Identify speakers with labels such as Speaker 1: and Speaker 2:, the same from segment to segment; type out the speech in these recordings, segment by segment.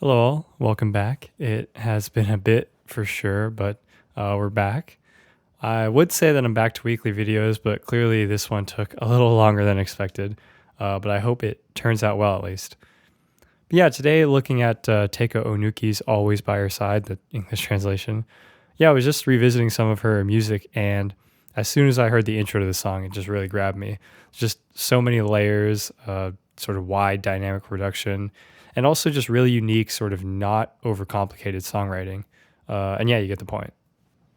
Speaker 1: Hello, all. Welcome back. It has been a bit for sure, but we're back. I would say that I'm back to weekly videos, but clearly this one took a little longer than expected. But I hope it turns out well at least. But yeah, today looking at Taeko Ohnuki's Always by Her Side, the English translation. Yeah, I was just revisiting some of her music, and as soon as I heard the intro to the song, it just really grabbed me. Just so many layers, sort of wide dynamic production, and also just really unique, sort of not overcomplicated songwriting. And yeah, you get the point.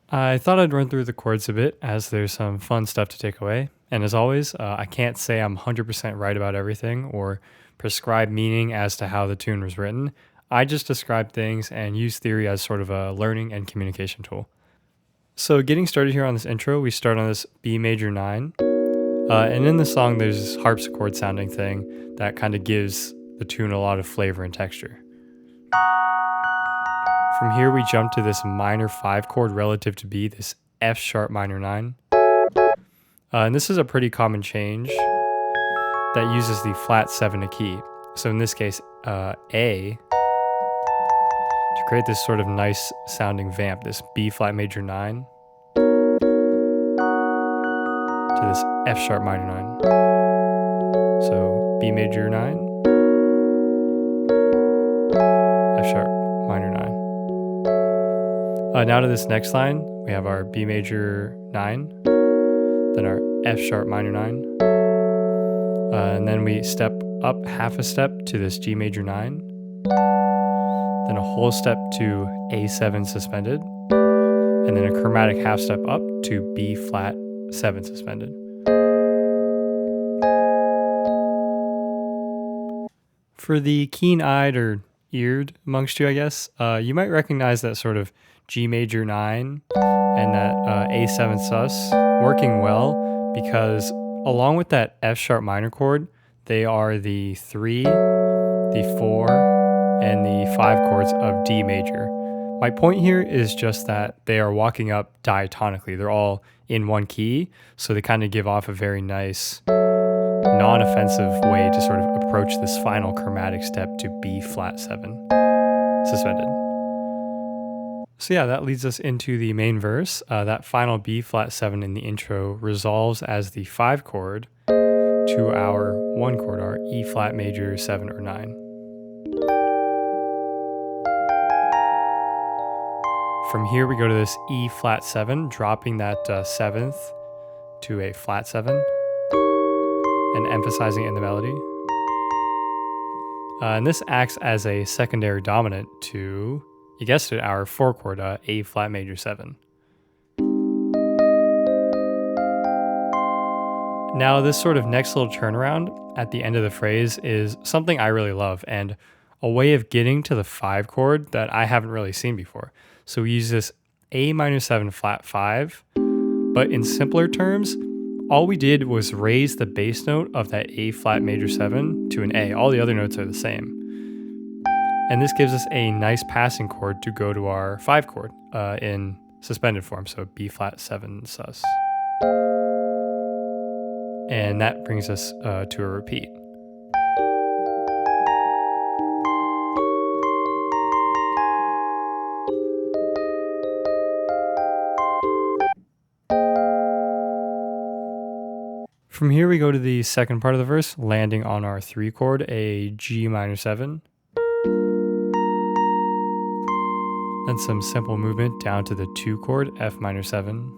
Speaker 1: I thought I'd run through the chords a bit, as there's some fun stuff to take away. And as always, I can't say I'm 100% right about everything or prescribe meaning as to how the tune was written. I just describe things and use theory as sort of a learning and communication tool. So getting started here on this intro, we start on this B major 9. And in the song, there's this harpsichord sounding thing that kind of gives the tune a lot of flavor and texture. From here, we jump to this minor 5 chord relative to B, this F sharp minor 9. And this is a pretty common change that uses the flat 7 key. So in this case, A, to create this sort of nice sounding vamp, this B flat major 9 to this F sharp minor 9. So B major 9, F sharp minor 9. Now to this next line, we have our B major 9, then our F sharp minor 9, and then we step up half a step to this G major 9, then a whole step to A7 suspended, and then a chromatic half step up to B flat 7 suspended. For the keen-eyed or eared amongst you, I guess, you might recognize that sort of G major 9 and that A7 sus working well, because along with that F sharp minor chord, they are the 3, the 4, and the 5 chords of D major. My point here is just that they are walking up diatonically. They're all in one key, so they kind of give off a very nice, non-offensive way to sort of approach this final chromatic step to B flat 7 suspended. So yeah, that leads us into the main verse. That final B flat 7 in the intro resolves as the 5 chord to our 1 chord, our E flat major 7 or 9. From here we go to this E flat 7, dropping that 7th to a flat 7 and emphasizing it in the melody. And this acts as a secondary dominant to, you guessed it, our 4 chord, A flat major 7. Now this sort of next little turnaround at the end of the phrase is something I really love, and a way of getting to the 5 chord that I haven't really seen before. So we use this A minor 7 flat 5, but in simpler terms, all we did was raise the bass note of that A flat major 7 to an A. All the other notes are the same. And this gives us a nice passing chord to go to our 5 chord in suspended form, so B flat 7 sus. And that brings us to a repeat. From here we go to the second part of the verse, landing on our 3 chord, a G minor 7. Then some simple movement down to the 2 chord, F minor 7.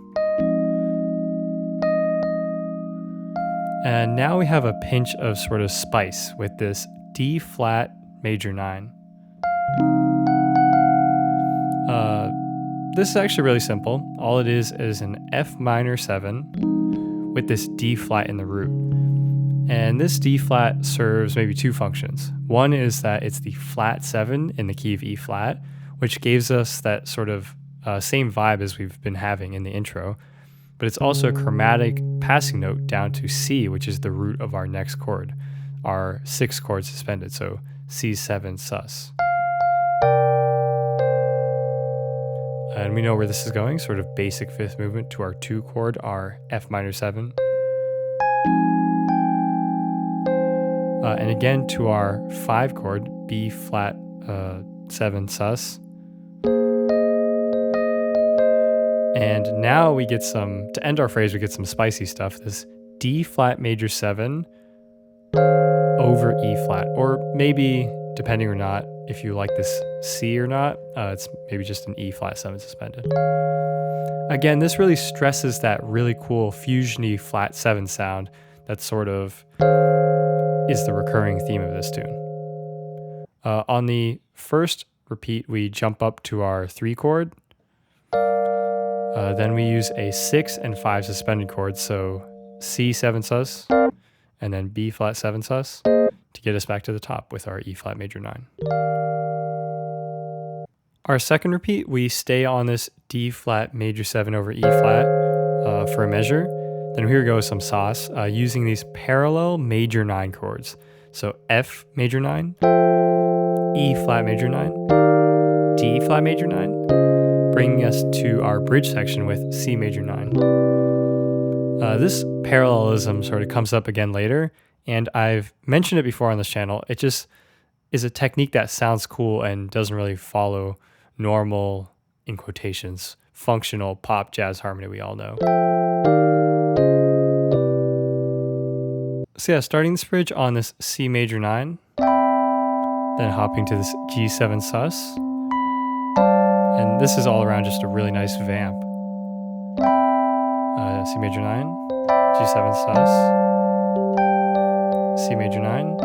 Speaker 1: And now we have a pinch of sort of spice with this D flat major 9. This is actually really simple. All it is an F minor 7 with this D flat in the root. And this D flat serves maybe 2 functions. One is that it's the flat 7 in the key of E flat, which gives us that sort of same vibe as we've been having in the intro. But it's also a chromatic passing note down to C, which is the root of our next chord, our 6th chord suspended, so C7 sus. And we know where this is going, sort of basic 5th movement to our 2 chord, our F minor 7. And again to our 5 chord, B flat 7 sus. And now we get to end our phrase, we get some spicy stuff. This D flat major 7 over E flat, or maybe, depending or not, if you like this C or not, it's maybe just an E flat 7 suspended. Again, this really stresses that really cool fusiony flat 7 sound that sort of is the recurring theme of this tune. On the first repeat, we jump up to our 3 chord. Then we use a 6 and 5 suspended chords, so C7 sus, and then B flat 7 sus, to get us back to the top with our E flat major 9. Our second repeat, we stay on this D flat major 7 over E flat for a measure. Then here goes some sauce using these parallel major 9 chords. So F major 9, E flat major 9, D flat major 9, bringing us to our bridge section with C major 9. This parallelism sort of comes up again later, and I've mentioned it before on this channel. It just is a technique that sounds cool and doesn't really follow normal, in quotations, functional pop jazz harmony we all know. So yeah, starting this bridge on this C major 9, then hopping to this G7 sus, and this is all around just a really nice vamp. C major 9, G7 sus, C major 9.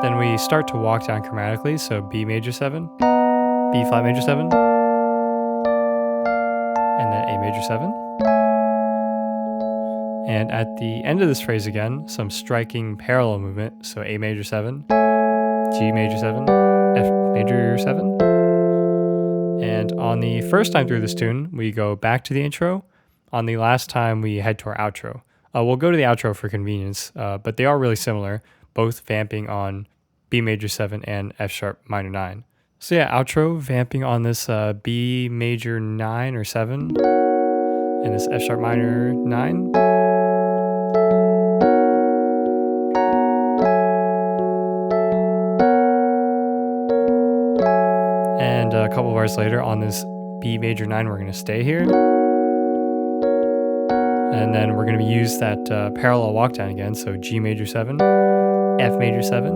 Speaker 1: Then we start to walk down chromatically, so B major 7, B flat major 7, and then A major 7. And at the end of this phrase again, some striking parallel movement, so A major 7, G major 7, F major 7. And on the first time through this tune, we go back to the intro. On the last time, we head to our outro. We'll go to the outro for convenience, but they are really similar, both vamping on B major 7 and F sharp minor 9. So yeah, outro vamping on this B major 9 or 7 and this F sharp minor 9. And a couple of bars later on this B major 9, we're going to stay here. And then we're going to use that parallel walk down again. So G major 7, F major 7,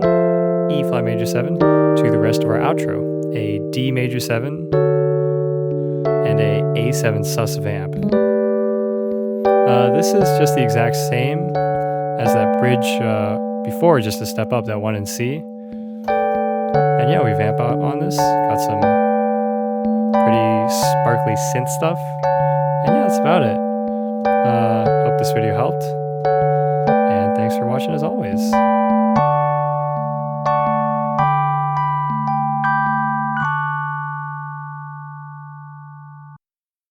Speaker 1: E flat major 7 to the rest of our outro. A D major 7 and a A7 sus vamp. This is just the exact same as that bridge before, just a step up, that one in C. And yeah, we vamp out on this. Got some pretty sparkly synth stuff. And yeah, that's about it. Hope this video helped. And thanks for watching as always.